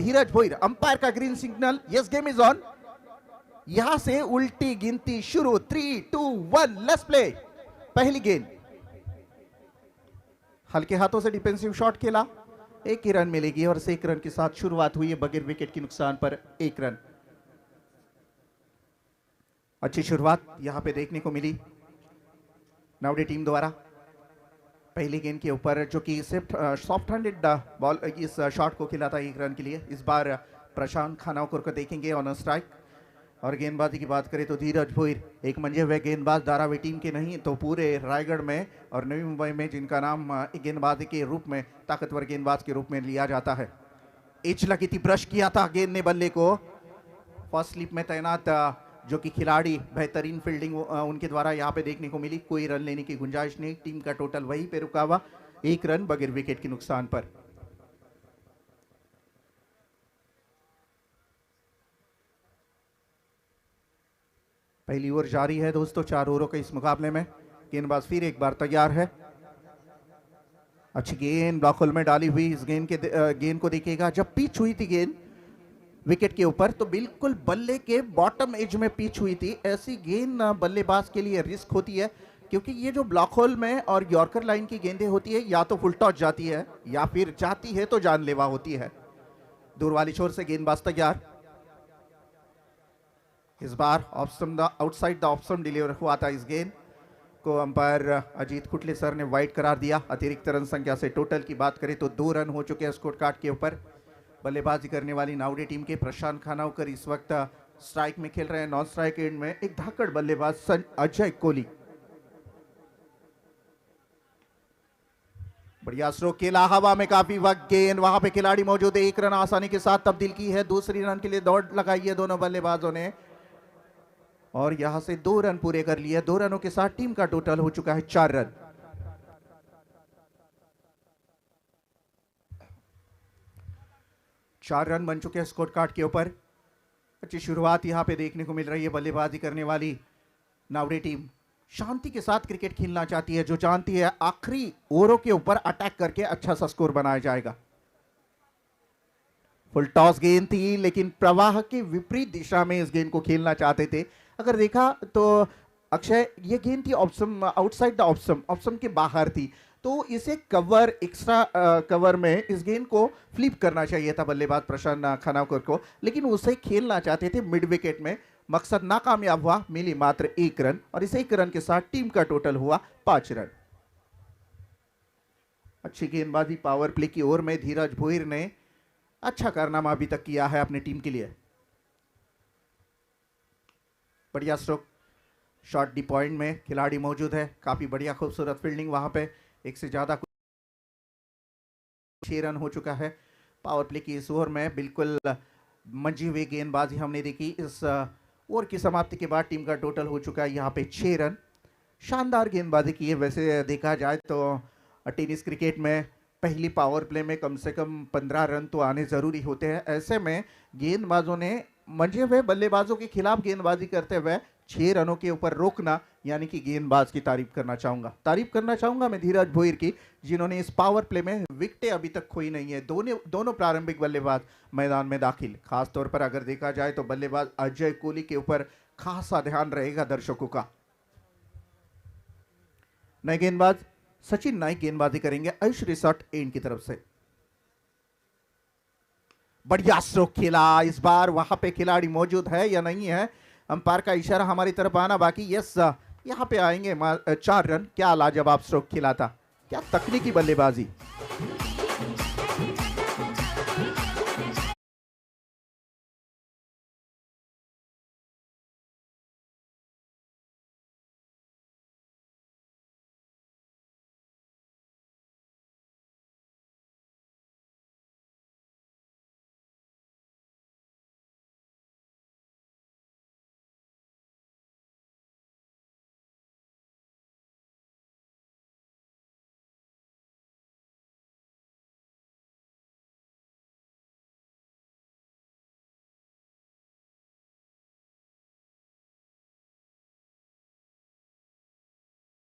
Dheeraj Bhoir, umpire का green signal, yes game is on. यहां से उल्टी गिनती शुरू, 3, 2, 1, लेट्स प्ले। पहली गेंद हल्के हाथों से डिफेंसिव शॉट खेला, 1 ही रन मिलेगी और 1 रन के साथ शुरुआत हुई है बगैर विकेट के नुकसान पर 1 रन। अच्छी शुरुआत यहां पे देखने को मिली नाउडे टीम द्वारा। पहली गेंद के ऊपर जो कि सिर्फ सॉफ्ट हैंडेड बॉल इस शॉट को खेला था 1 रन के लिए। इस बार प्रशांत खानावकर को देखेंगे ऑन स्ट्राइक। और गेंदबाजी की बात करें तो धीरज भोईर एक मंजे हुए गेंदबाज धारावी टीम के नहीं तो पूरे रायगढ़ में और नवी मुंबई में जिनका नाम गेंदबाजी के रूप में ताकतवर गेंदबाज के रूप में लिया जाता है। एच लगी थी, ब्रश किया था गेंद ने बल्ले को। फर्स्ट स्लिप में तैनात जो कि खिलाड़ी बेहतरीन फील्डिंग उनके द्वारा यहां पे देखने को मिली। कोई रन लेने की गुंजाइश नहीं, टीम का टोटल वहीं पे रुका हुआ, 1 रन बगैर विकेट के नुकसान पर। पहली ओवर जारी है दोस्तों, 4 ओवरों के इस मुकाबले में। गेंदबाज फिर एक बार तैयार है। अच्छी गेंद ब्लॉक होल में डाली हुई। इस गेंद को देखिएगा, जब पिच हुई थी गेंद विकेट के ऊपर तो बिल्कुल बल्ले के बॉटम एज में पिच हुई थी। ऐसी गेंद बल्लेबाज के लिए रिस्क होती है, क्योंकि ये जो ब्लॉक होल में और यॉर्कर लाइन की गेंदें होती है या तो फुल टॉस जाती है या फिर जाती है तो जानलेवा होती है। दूर वाली छोर से गेंदबाज तैयार। इस बार आउटसाइड द ऑप्शन डिलीवर हुआ था। इस गेंद को अंपायर अजीत कुटले सर ने वाइड करार दिया। अतिरिक्त रन संख्या से टोटल की बात करें तो 2 रन हो चुके हैं स्कोर कार्ड के ऊपर। बल्लेबाजी करने वाली नाउडे टीम के प्रशांत खानावकर इस वक्त स्ट्राइक में खेल रहे हैं। नॉन स्ट्राइक एंड में एक धाकड़ बल्लेबाज अजय कोहली। बढ़िया स्ट्रोक खेला, हवा में काफी वक्त, गेंद वहां पे खिलाड़ी मौजूद है। 1 रन आसानी के साथ तब्दील की है। दूसरी रन के लिए दौड़ लगाई है दोनों बल्लेबाजों ने और यहां से 2 रन पूरे कर लिए। 2 रनों के साथ टीम का टोटल हो चुका है 4 रन। चार रन बन चुके हैं स्कोर कार्ड के ऊपर। अच्छी शुरुआत यहां पे देखने को मिल रही है। बल्लेबाजी करने वाली नाउडे टीम शांति के साथ क्रिकेट खेलना चाहती है, जो जानती है आखिरी ओवरों के ऊपर अटैक करके अच्छा सा स्कोर बनाया जाएगा। फुल टॉस गेंद थी, लेकिन प्रवाह के विपरीत दिशा में इस गेंद को खेलना चाहते थे। अगर देखा तो अक्षय, ये गेंद थी ऑप्शन आउटसाइड द ऑप्शन के बाहर थी, तो इसे कवर एक्स्ट्रा कवर में इस गेंद को फ्लिप करना चाहिए था बल्लेबाज प्रशांत खानावकर को, लेकिन उसे खेलना चाहते थे मिड विकेट में। मकसद नाकामयाब हुआ, मिली मात्र 1 रन और इस 1 रन के साथ टीम का टोटल हुआ 5 रन। अच्छी गेंदबाजी पावर प्ले की ओर में धीरज भोईर ने अच्छा कारनामा अभी तक किया है अपनी टीम के लिए। बढ़िया स्ट्रोक, शॉट डी पॉइंट में खिलाड़ी मौजूद है। काफी बढ़िया खूबसूरत फील्डिंग वहां पे। 1 से ज्यादा 6 रन हो चुका है। पावर प्ले की इस ओवर में बिल्कुल मंजी हुई गेंदबाजी हमने देखी। इस ओवर की समाप्ति के बाद टीम का टोटल हो चुका है यहाँ पे 6 रन। शानदार गेंदबाजी की है। वैसे देखा जाए तो टेनिस क्रिकेट में पहली पावर प्ले में कम से कम 15 रन तो आने जरूरी होते हैं। ऐसे में गेंदबाजों ने मंजे हुए बल्लेबाजों के खिलाफ गेंदबाजी करते हुए 6 रनों के ऊपर रोकना, यानी कि गेंदबाज की तारीफ करना चाहूंगा मैं धीरज भोईर की, जिन्होंने इस पावर प्ले में विकेटें अभी तक खोई नहीं है। दोनों प्रारंभिक बल्लेबाज मैदान में दाखिल। खास तौर पर अगर देखा जाए तो बल्लेबाज अजय कोहली के ऊपर खासा ध्यान रहेगा दर्शकों का। नए गेंदबाज सचिन नाइक गेंदबाजी करेंगे आयुष रिसोर्ट एंड की तरफ से। बढ़िया स्ट्रोक खेला। इस बार वहां पे खिलाड़ी मौजूद है या नहीं है, अंपायर का इशारा हमारी तरफ आना बाकी। यस, यहां पे आएंगे 4 रन। क्या लाजवाब स्ट्रोक खेला था, क्या तकनीकी बल्लेबाजी।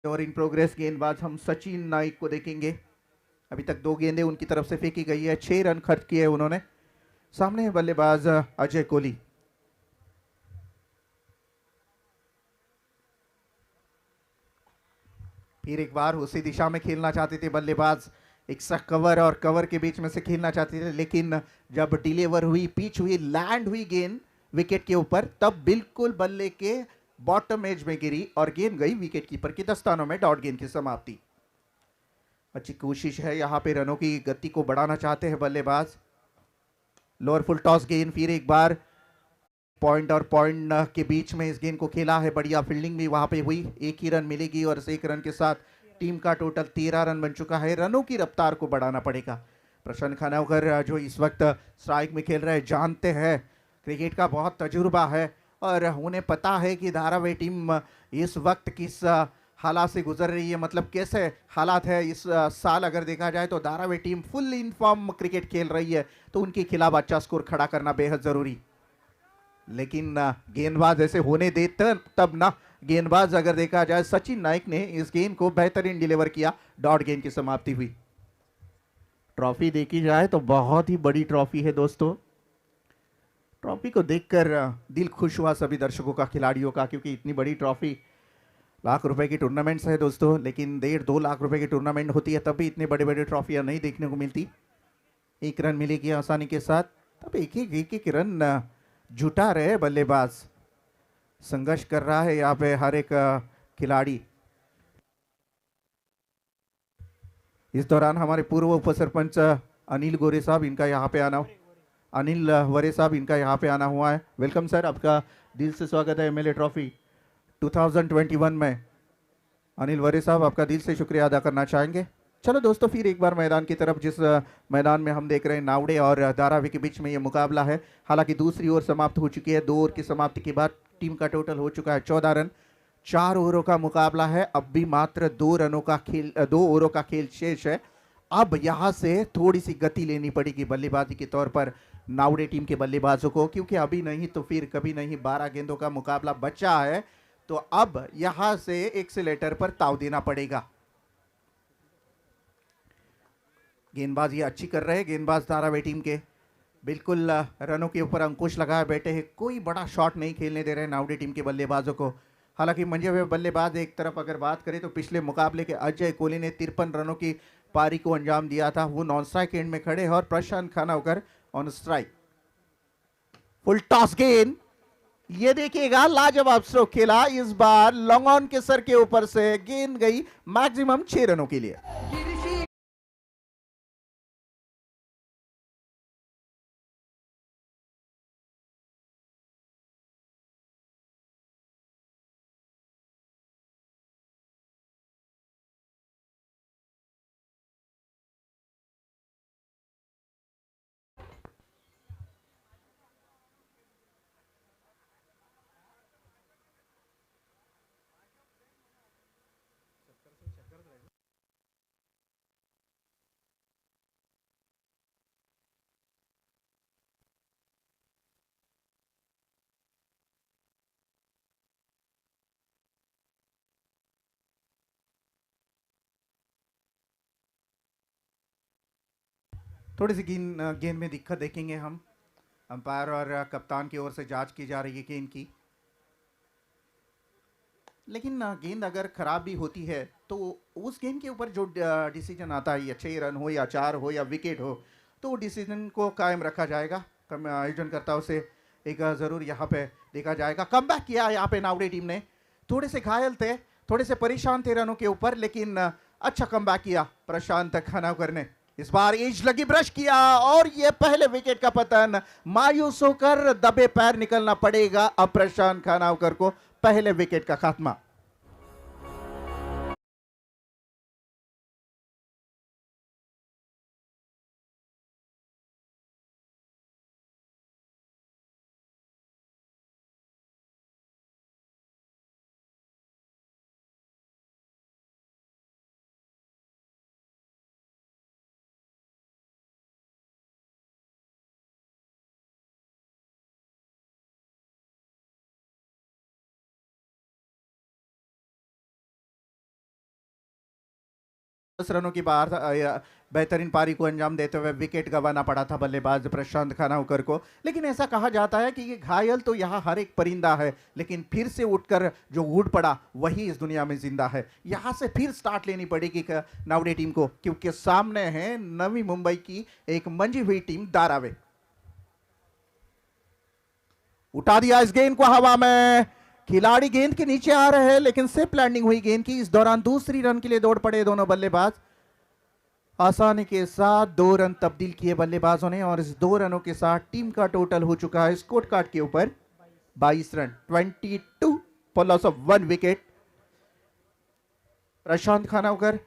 और इन प्रोग्रेस गेंदबाज हम सचिन नाइक को देखेंगे। अभी तक 2 गेंदें उनकी तरफ से फेंकी गई है। 6 रन खर्च किए उन्होंने। सामने है बल्लेबाज अजय कोहली। फिर एक बार उसी दिशा में खेलना चाहते थे बल्लेबाज, एक सा कवर और कवर के बीच में से खेलना चाहते थे, लेकिन जब डिलीवर हुई, पिच हुई, लैंड हुई गेंद विकेट के ऊपर, तब बिल्कुल बल्ले के बॉटम एज में गिरी और गेंद गई विकेट कीपर के दस्तानों में। डॉट गेंद की समाप्ति। अच्छी कोशिश है, यहाँ पे रनों की गति को बढ़ाना चाहते हैं बल्लेबाज। लोअर फुल टॉस गेंद, फिर एक बार पॉइंट और पॉइंट के बीच में इस गेंद को खेला है। बढ़िया फील्डिंग भी वहां पे हुई। एक ही रन मिलेगी और इस एक रन के साथ टीम का टोटल 13 रन बन चुका है। रनों की रफ्तार को बढ़ाना पड़ेगा। प्रशांत खानावकर जो इस वक्त स्ट्राइक में खेल रहे हैं, जानते हैं, क्रिकेट का बहुत तजुर्बा है और उन्हें पता है कि धारावी टीम इस वक्त किस हालात से गुजर रही है, मतलब कैसे हालात है इस साल। अगर देखा जाए तो Dharavi team full in form cricket खेल रही है, तो उनके खिलाफ अच्छा स्कोर खड़ा करना बेहद जरूरी। लेकिन गेंदबाज ऐसे होने दे तब ना। गेंदबाज अगर देखा जाए, सचिन नाइक ने इस गेंद को बेहतरीन डिलीवर किया। डॉट गेंद की समाप्ति हुई। ट्रॉफी देखी जाए तो बहुत ही बड़ी ट्रॉफी है दोस्तों। ट्रॉफी को देखकर दिल खुश हुआ सभी दर्शकों का, खिलाड़ियों का, क्योंकि इतनी बड़ी ट्रॉफी, लाख रुपए की टूर्नामेंट्स है दोस्तों, लेकिन 1.5-2 लाख रुपए की टूर्नामेंट होती है तब भी इतनी बड़ी बड़ी ट्रॉफियां नहीं देखने को मिलती। एक रन मिलेगी आसानी के साथ, तब एक एक रन जुटा रहे बल्लेबाज। संघर्ष कर रहा है यहाँ पे हर एक खिलाड़ी। इस दौरान हमारे पूर्व उप सरपंच अनिल गोरे साहब, इनका यहाँ पे आना, अनिल वरे साहब, इनका यहाँ पे आना हुआ है। वेलकम सर, आपका दिल से स्वागत है एमएलए ट्रॉफी 2021 में। अनिल वरे साहब, आपका दिल से शुक्रिया अदा करना चाहेंगे। चलो दोस्तों, फिर एक बार मैदान की तरफ, जिस मैदान में हम देख रहे हैं नावड़े और धारावी के बीच में ये मुकाबला है। हालांकि दूसरी ओवर समाप्त हो चुकी है। 2 ओवर की समाप्ति के बाद टीम का टोटल हो चुका है 14 रन। 4 ओवरों का मुकाबला है। अब भी मात्र 2 रनों का खेल, 2 ओवरों का खेल शेष है। अब यहां से थोड़ी सी गति लेनी पड़ेगी बल्लेबाजी के तौर पर नावड़े टीम के बल्लेबाजों को, क्योंकि अभी नहीं तो फिर कभी नहीं 12 गेंदों का मुकाबला बचा है। तो अब यहां से एक्सीलेटर पर ताव देना पड़ेगा। गेंदबाजी अच्छी कर रहे हैं गेंदबाज धारावी टीम के, बिल्कुल रनों के ऊपर अंकुश लगाए बैठे हैं। कोई बड़ा शॉट नहीं खेलने दे रहे नावड़ी टीम के बल्लेबाजों को। हालांकि मंजे हुए बल्लेबाज एक तरफ अगर बात करें तो पिछले मुकाबले के अजय कोहली ने 53 रनों की पारी को अंजाम दिया था। वो नॉन स्ट्राइक एंड में खड़े हैं और Prashant Khanavkar on strike. Full toss गेंद, ये देखिएगा, लाजवाब स्ट्रोक खेला इस बार। लॉन्ग ऑन के सर के ऊपर से गेंद गई मैक्सिमम 6 रनों के लिए। थोड़ी सी गेंद में दिक्कत देखेंगे हम। अंपायर और कप्तान की ओर से जांच की जा रही है गेंद की, लेकिन गेंद अगर खराब भी होती है तो उस गेंद के ऊपर जो डिसीजन आता है, या 6 रन हो या 4 हो या विकेट हो, तो वो डिसीजन को कायम रखा जाएगा। आयोजनकर्ताओं से एक जरूर यहाँ पे देखा जाएगा। कमबैक किया यहाँ पे नावड़ी टीम ने। थोड़े से घायल थे, थोड़े से परेशान थे रनों के ऊपर, लेकिन अच्छा कमबैक किया प्रशांत खानावकर ने। इस बार एज लगी, ब्रश किया और ये पहले विकेट का पतन। मायूस होकर दबे पैर निकलना पड़ेगा अब प्रशांत खानावकर को। पहले विकेट का खात्मा। 10 रनों की बेहतरीन पारी को अंजाम देते हुए विकेट गंवाना पड़ा था बल्लेबाज प्रशांत खानावकर को। लेकिन ऐसा कहा जाता है कि ये घायल तो यहाँ हर एक परिंदा है, लेकिन फिर से उठकर जो उड़ पड़ा वही इस दुनिया में जिंदा है। यहाँ से फिर स्टार्ट लेनी पड़ेगी नावड़े टीम को, क्योंकि सामने है नवी मुंबई की एक मंजी हुई टीम धारावी। उठा दिया इस गेंद को हवा में, खिलाड़ी गेंद के नीचे आ रहे हैं, लेकिन सिर्फ लैंडिंग हुई गेंद की। इस दौरान दूसरी रन के लिए दौड़ पड़े दोनों बल्लेबाज। आसानी के साथ 2 रन तब्दील किए बल्लेबाजों ने, और इस 2 रनों के साथ टीम का टोटल हो चुका है स्कोर कार्ड के ऊपर 22 run, 22 for loss of 1 wicket. Prashant Khanavkar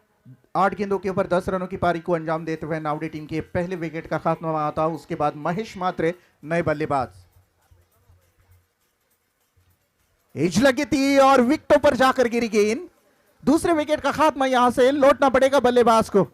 8 गेंदों के ऊपर 10 रनों की पारी को अंजाम देते हुए नावड़े टीम के पहले विकेट का खात्मा आता। उसके बाद महेश मात्रे नए बल्लेबाज। एज लगी थी और विकेटों पर जाकर गिरी गेंद। दूसरे विकेट का खात्मा यहां से लौटना पड़ेगा बल्लेबाज को।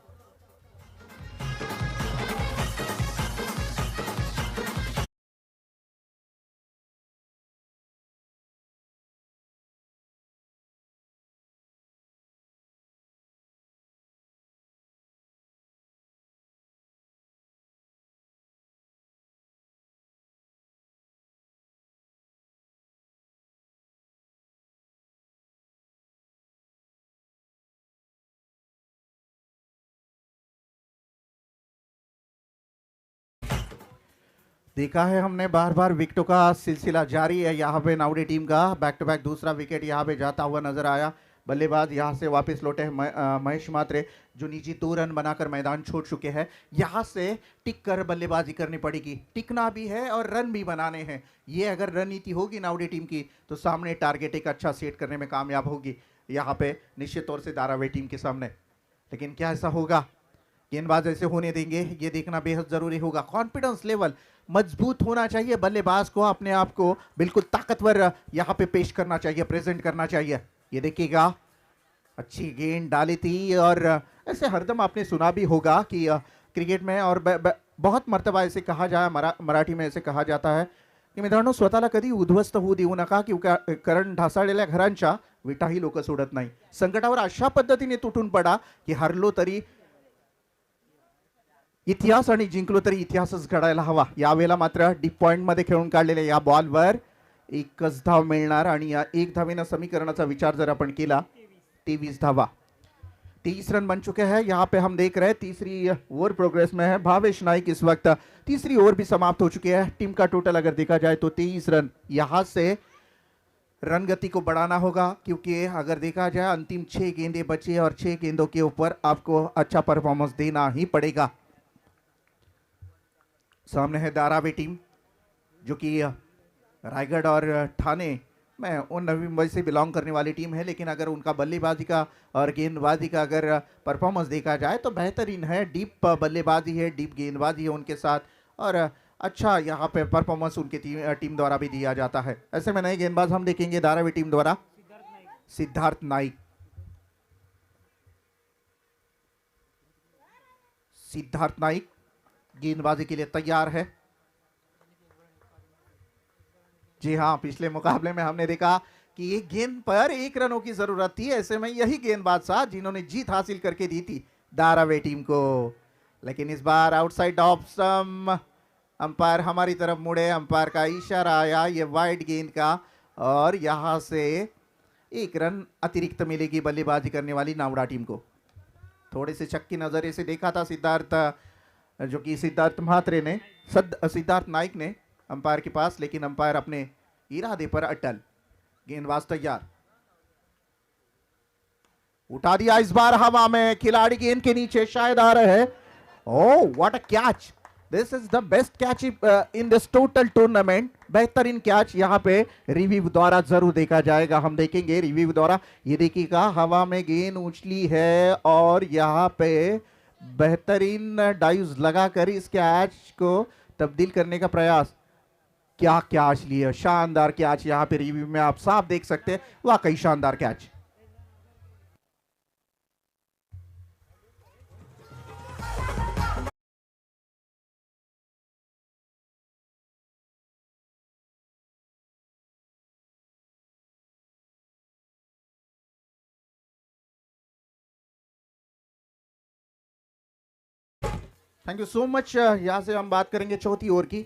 देखा है हमने बार बार विकेटों का सिलसिला जारी है यहाँ पे नावड़े टीम का। बैक टू बैक दूसरा विकेट यहाँ पे जाता हुआ नजर आया। बल्लेबाज यहाँ से वापस लौटे महेश मात्रे, जो निजी 2 रन बनाकर मैदान छोड़ चुके हैं। यहाँ से टिक कर बल्लेबाजी करनी पड़ेगी, टिकना भी है और रन भी बनाने हैं। ये अगर रणनीति होगी नावड़े टीम की तो सामने टारगेट एक अच्छा सेट करने में कामयाब होगी यहाँ पे निश्चित तौर से धारावी टीम के सामने। लेकिन क्या ऐसा होगा? गेंदबाज ऐसे होने देंगे, ये देखना बेहद जरूरी होगा। कॉन्फिडेंस लेवल मजबूत होना चाहिए बल्लेबाज को, अपने आप को बिल्कुल ताकतवर यहां पे पेश करना चाहिए, प्रेजेंट करना चाहिए। ये देखिएगा, अच्छी गेंद डाली थी, और ऐसे हरदम आपने सुना भी होगा कि क्रिकेट में और बहुत मर्तबा ऐसे कहा जाए, मराठी में ऐसे कहा जाता है की मित्रांनो, स्वतःला कधी उद्ध्वस्त होऊ देऊ नका, किंवा कारण ढासळलेल्या घरांच्या विटाही लोक सोडत नाही। संकटावर अशा पद्धतीने तुटून पडा की हरलो तरी इतिहास आणि जिंकलो तरी इतिहासच घडायला हवा। यावेळेला मात्र डीप पॉइंट मध्ये खेळून काढलेल्या या बॉलवर एकच धाव मिळणार, आणि या एक धावेनं समीकरणाचा विचार जर आपण केला 23 धावा, 30 रन बन चुके हैं। यहाँ पे हम देख रहे हैं तीसरी ओवर प्रोग्रेस में है। भावेश नाइक इस वक्त तीसरी ओवर भी समाप्त हो चुकी है। टीम का टोटल अगर देखा जाए तो 23 रन। यहाँ से रन गति को बढ़ाना होगा, क्योंकि अगर देखा जाए अंतिम 6 गेंदें बची और 6 गेंदों के ऊपर आपको अच्छा परफॉर्मेंस देना ही पड़ेगा। सामने है धारावी टीम, जो कि रायगढ़ और ठाणे में उन नवी मुंबई से बिलोंग करने वाली टीम है। लेकिन अगर उनका बल्लेबाजी का और गेंदबाजी का अगर परफॉर्मेंस देखा जाए तो बेहतरीन है। डीप बल्लेबाजी है, डीप गेंदबाजी है उनके साथ, और अच्छा यहाँ पे परफॉर्मेंस उनकी टीम द्वारा भी दिया जाता है। ऐसे में नए गेंदबाज हम देखेंगे धारावी टीम द्वारा, सिद्धार्थ नाइक। सिद्धार्थ नाइक गेंदबाजी के लिए तैयार है। जी हाँ, पिछले मुकाबले में हमने देखा कि एक गेंद पर 1 रनों की जरूरत थी। ऐसे में यही गेंदबाज था जिन्होंने जीत हासिल करके दी थी धारावी टीम को। लेकिन इस बार आउटसाइड ऑफ स्टंप, अंपायर हमारी तरफ मुड़े, अंपायर का इशारा आया ये वाइड गेंद का, और यहां से 1 रन अतिरिक्त मिलेगी बल्लेबाजी करने वाली नावड़ा टीम को। थोड़े से शक की नजरिए से देखा था सिद्धार्थ, जो कि सिद्धार्थ म्हात्रे ने, सिद्धार्थ नाइक ने अंपायर के पास, लेकिन अंपायर अपने इरादे पर अटल। गेंदबाज तैयार, उठा दिया इस बार हवा में, खिलाड़ी गेंद के नीचे शायद आ रहे हैं। Oh what a catch, this is the best catch in this total tournament. बेहतरीन कैच यहाँ पे रिव्यू द्वारा जरूर देखा जाएगा, हम देखेंगे रिव्यू द्वारा। ये देखिएगा, हवा में गेंद उछली है और यहाँ पे बेहतरीन डाइव्स लगाकर इस कैच को तब्दील करने का प्रयास। क्या कैच लिया, शानदार कैच, यहाँ पे रिव्यू में आप साफ देख सकते हैं, वाकई शानदार catch. Thank you so much. यहाँ से हम बात करेंगे चौथी ओवर की।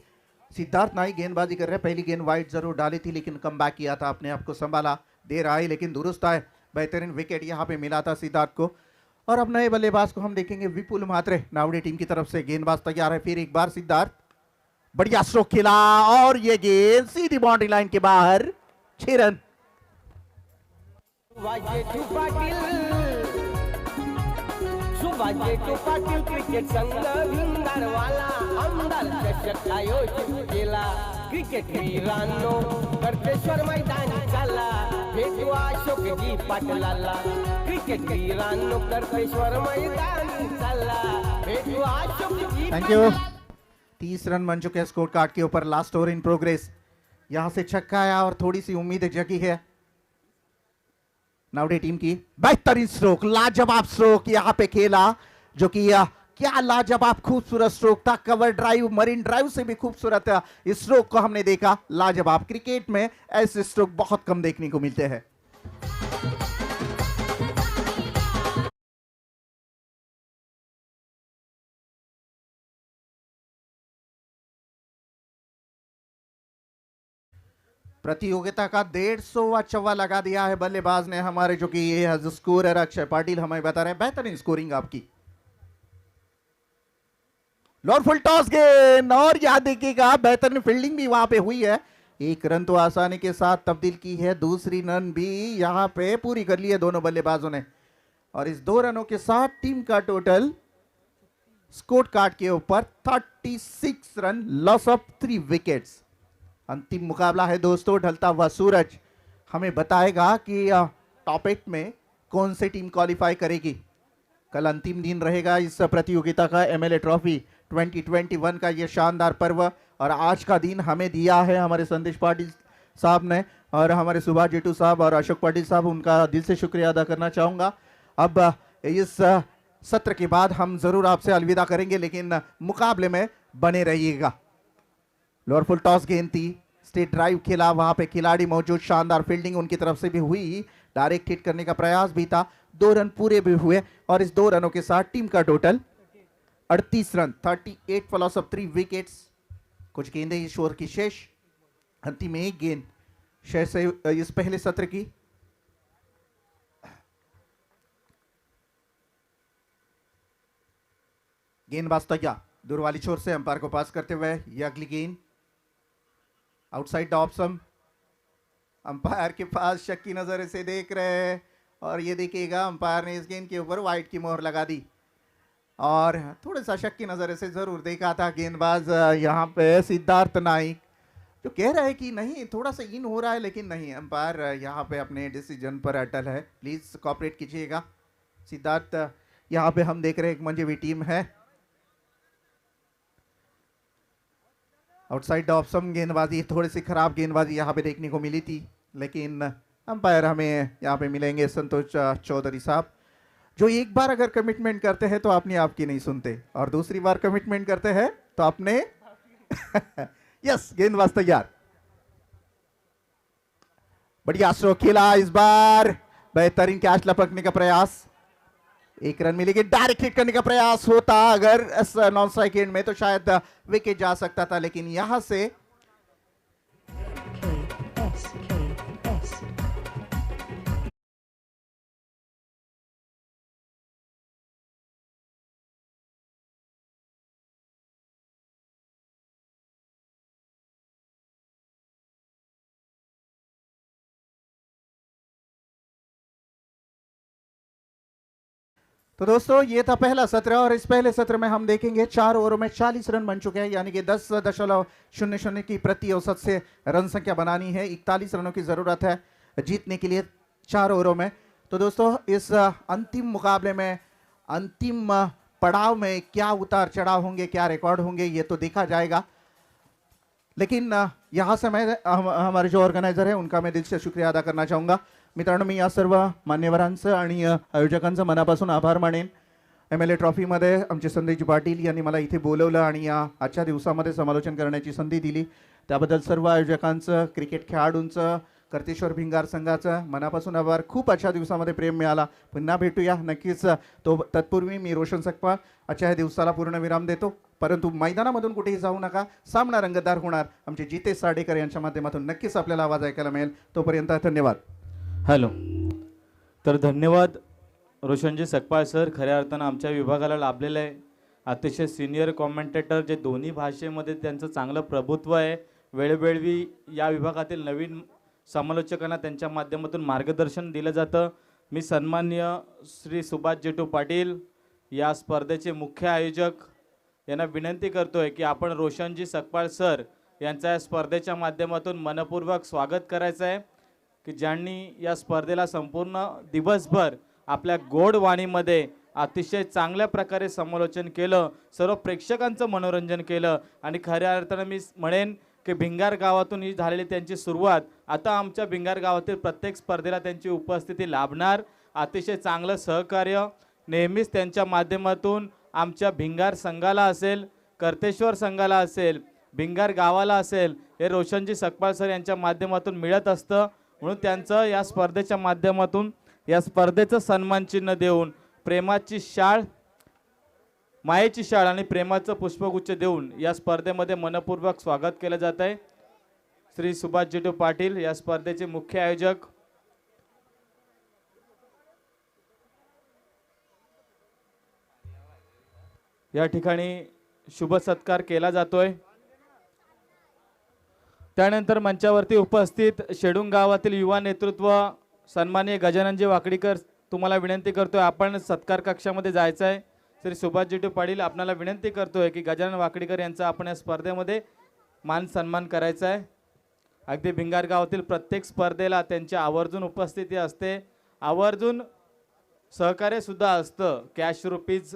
सिद्धार्थ नाई गेंदबाजी कर रहे हैं। पहली गेंद वाइड जरूर डाली थी लेकिन कम बैक किया था, अपने आप को संभाला, दे रहा है लेकिन दुरुस्त है। बेहतरीन विकेट यहाँ पे मिला था सिद्धार्थ को। और अब नए बल्लेबाज को हम देखेंगे विपुल म्हात्रे, नावड़े टीम की तरफ से। गेंदबाज तैयार है, फिर एक बार सिद्धार्थ, बढ़िया स्ट्रोक खेला और ये गेंद सीधी बाउंड्री लाइन के बाहर, 6 रन। पाटील क्रिकेट संघ भिंगारवाला आमदार चषक आयोजित केला। क्रिकेट वीरांनो कर्तेश्वर मैदानी चालला, भेटू अशोकजी पाटलाला। क्रिकेट वीरांनो कर्तेश्वर मैदानी चालला, भेटू अशोकजी। Thank you. 30 रन बन चुके हैं स्कोर कार्ड के ऊपर। Last over in progress. यहां से छक्का आया और थोड़ी सी उम्मीद जगी है नावड़े टीम की। बेहतरीन स्ट्रोक, लाजवाब स्ट्रोक यहां पे खेला, जो कि क्या लाजवाब खूबसूरत स्ट्रोक था। कवर ड्राइव, मरीन ड्राइव से भी खूबसूरत इस स्ट्रोक को हमने देखा। लाजवाब, क्रिकेट में ऐसे स्ट्रोक बहुत कम देखने को मिलते हैं। प्रतियोगिता का 150वां चौवा लगा दिया है बल्लेबाज ने हमारे, जो कि ये स्कोरर अक्षय पाटिल हमें बता रहे हैं। बेहतरीन स्कोरिंग आपकी। लॉर्ड फुल टॉस गेंद, और याद देखिएगा बेहतरीन फील्डिंग भी वहां पे हुई है। एक रन तो आसानी के साथ तब्दील की है, दूसरी रन भी यहां पे पूरी कर ली है दोनों बल्लेबाजों ने। और इस 2 रनों के साथ टीम का टोटल स्कोर कार्ड के ऊपर 36 रन, लॉस ऑफ 3 विकेट्स। अंतिम मुकाबला है दोस्तों, ढलता हुआ सूरज हमें बताएगा कि टॉप 8 में कौन सी टीम क्वालिफाई करेगी। कल अंतिम दिन रहेगा इस प्रतियोगिता का, एमएलए ट्रॉफी 2021 का ये शानदार पर्व। और आज का दिन हमें दिया है हमारे संदेश पाटिल साहब ने, और हमारे सुभाष जेटू साहब और अशोक पाटिल साहब, उनका दिल से शुक्रिया अदा करना चाहूँगा। अब इस सत्र के बाद हम ज़रूर आपसे अलविदा करेंगे, लेकिन मुकाबले में बने रहिएगा। लोअर फुल टॉस गेंद थी, स्टेट ड्राइव खेला, वहां पे खिलाड़ी मौजूद, शानदार फील्डिंग उनकी तरफ से भी हुई, डायरेक्ट हिट करने का प्रयास भी था। 2 रन पूरे भी हुए और इस 2 रनों के साथ टीम का total 38 run, 38 for loss of 3 wickets. कुछ गेंदें इस ओवर की शेष, अंतिम एक गेंद शेष है इस पहले सत्र की। गेंदबाज तैयार, दूर वाली छोर से अंपायर को पास करते हुए ये अगली गेंद outside the option. Umpire K pass शक की नजर से देख रहे हैं, और ये देखिएगा अंपायर ने इस गेंद के ऊपर वाइट की मोहर लगा दी, और थोड़ा सा शक की नजर से जरूर देखा था गेंदबाज यहाँ पे सिद्धार्थ नाइक, जो कह रहा है कि नहीं थोड़ा सा इन हो रहा है, लेकिन नहीं, अंपायर यहाँ पे अपने डिसीजन पर अटल है। प्लीज कोऑपरेट कीजिएगा। सिद्धार्थ यहाँ पे हम देख रहे हैं एक मंजी हुई टीम है। आउटसाइड द ऑप्शन गेंदबाजी, थोड़ी सी खराब गेंदबाजी यहाँ पे देखने को मिली थी, लेकिन अंपायर हमें यहाँ पे मिलेंगे संतोष चौधरी साहब, जो एक बार अगर कमिटमेंट करते हैं तो अपनी आपकी नहीं सुनते, और दूसरी बार कमिटमेंट करते हैं तो अपने यस, गेंदबाज तैयार, बढ़िया स्ट्रोक खेला इस बार, बेहतरीन कैच लपकने का प्रयास, 1 रन मिलेगी। डायरेक्ट हिट करने का प्रयास होता अगर नॉन स्ट्राइक एंड में तो शायद विकेट जा सकता था, लेकिन यहां से तो दोस्तों ये था पहला सत्र, और इस पहले सत्र में हम देखेंगे 4 ओवरों में 40 रन बन चुके हैं, यानी कि 10.00 की प्रति औसत से रन संख्या बनानी है। 41 रनों की जरूरत है जीतने के लिए 4 ओवरों में। तो दोस्तों इस अंतिम मुकाबले में, अंतिम पड़ाव में क्या उतार चढ़ाव होंगे, क्या रिकॉर्ड होंगे, ये तो देखा जाएगा। लेकिन यहाँ से मैं हमारे जो ऑर्गनायझर है उनका मैं दिल से शुक्रिया अदा करना चाहूँगा। मित्रांनो, मी या सर्व मान्यवरांचं आणि आयोजकांचं मनापासून आभार मानेन। एमएलए ट्रॉफीमध्ये आमचे संदेश पाटील यांनी मला इथे बोलवलं आणि आजच्या दिवसामध्ये समालोचन करण्याची संधी दिली, त्याबद्दल सर्व आयोजकांचं, क्रिकेट खेळाडूंचं, कर्तेश्वर भिंगार संघाचा मनापासून आभार. खूप आजच्या दिवसामध्ये प्रेम मिळाला. पुन्हा भेटूया नक्कीच. तो तत्पूर्वी मी रोशन सकपाळ आजच्या दिवसाला पूर्ण विराम देतो, परंतु मैदानामधून कुठेही जाऊ नका. सामना रंगतदार होणार. आमचे जितेश साडेकर यांच्या माध्यमातून नक्कीच आपल्याला आवाज ऐकायला मिळेल. तोपर्यंत धन्यवाद. हॅलो. तर धन्यवाद रोशनजी सकपाळ सर. खऱ्या अर्थानं आमच्या विभागाला लाभलेलं आहे. अतिशय सिनियर कॉमेंटेटर जे दोन्ही भाषेमध्ये त्यांचं चांगलं प्रभुत्व आहे. वेळोवेळी या विभागातील नवीन समालोचकांना त्यांच्या माध्यमातून मार्गदर्शन दिलं जातं. मी सन्माननीय श्री सुभाष जेटू पाटील या स्पर्धेचे मुख्य आयोजक यांना विनंती करतोय की आपण रोशनजी सकपाळ सर यांच्या या स्पर्धेच्या माध्यमातून मनपूर्वक स्वागत करायचं आहे, की ज्यांनी या स्पर्धेला संपूर्ण दिवसभर आपल्या गोड वाणीमध्ये अतिशय चांगल्या प्रकारे समालोचन केलं, सर्व प्रेक्षकांचं मनोरंजन केलं. आणि खऱ्या अर्थानं मी म्हणेन की भिंगार गावातून ही झालेली त्यांची सुरुवात आता आमच्या भिंगार गावातील प्रत्येक स्पर्धेला त्यांची उपस्थिती लाभणार. अतिशय चांगलं सहकार्य नेहमीच त्यांच्या माध्यमातून आमच्या भिंगार संघाला असेल, कर्तेश्वर संघाला असेल, भिंगार गावाला असेल, हे रोशनजी सकपाळ सर यांच्या माध्यमातून मिळत असतं. म्हणून त्यांचं या स्पर्धेच्या माध्यमातून या स्पर्धेचं सन्मानचिन्ह देऊन प्रेमाची शाळ, मायेची शाळ आणि प्रेमाचं पुष्पगुच्छ देऊन या स्पर्धेमध्ये मनपूर्वक स्वागत केलं जात आहे. श्री सुभाष जेटू पाटील या स्पर्धेचे मुख्य आयोजक. या ठिकाणी शुभ सत्कार केला जातोय. त्यानंतर मंचावरती उपस्थित शेडूंग गावातील युवा नेतृत्व सन्माननीय गजाननजी वाकडीकर, तुम्हाला विनंती करतोय आपण सत्कार कक्षामध्ये जायचं आहे. श्री सुभाष जेटू पाटील आपल्याला विनंती करतोय की गजानन वाकडीकर यांचा आपण या स्पर्धेमध्ये मान सन्मान करायचा आहे. अगदी भिंगार गावातील प्रत्येक स्पर्धेला त्यांची आवर्जून उपस्थिती असते, आवर्जून सहकार्य सुद्धा असतं. कॅश रुपीज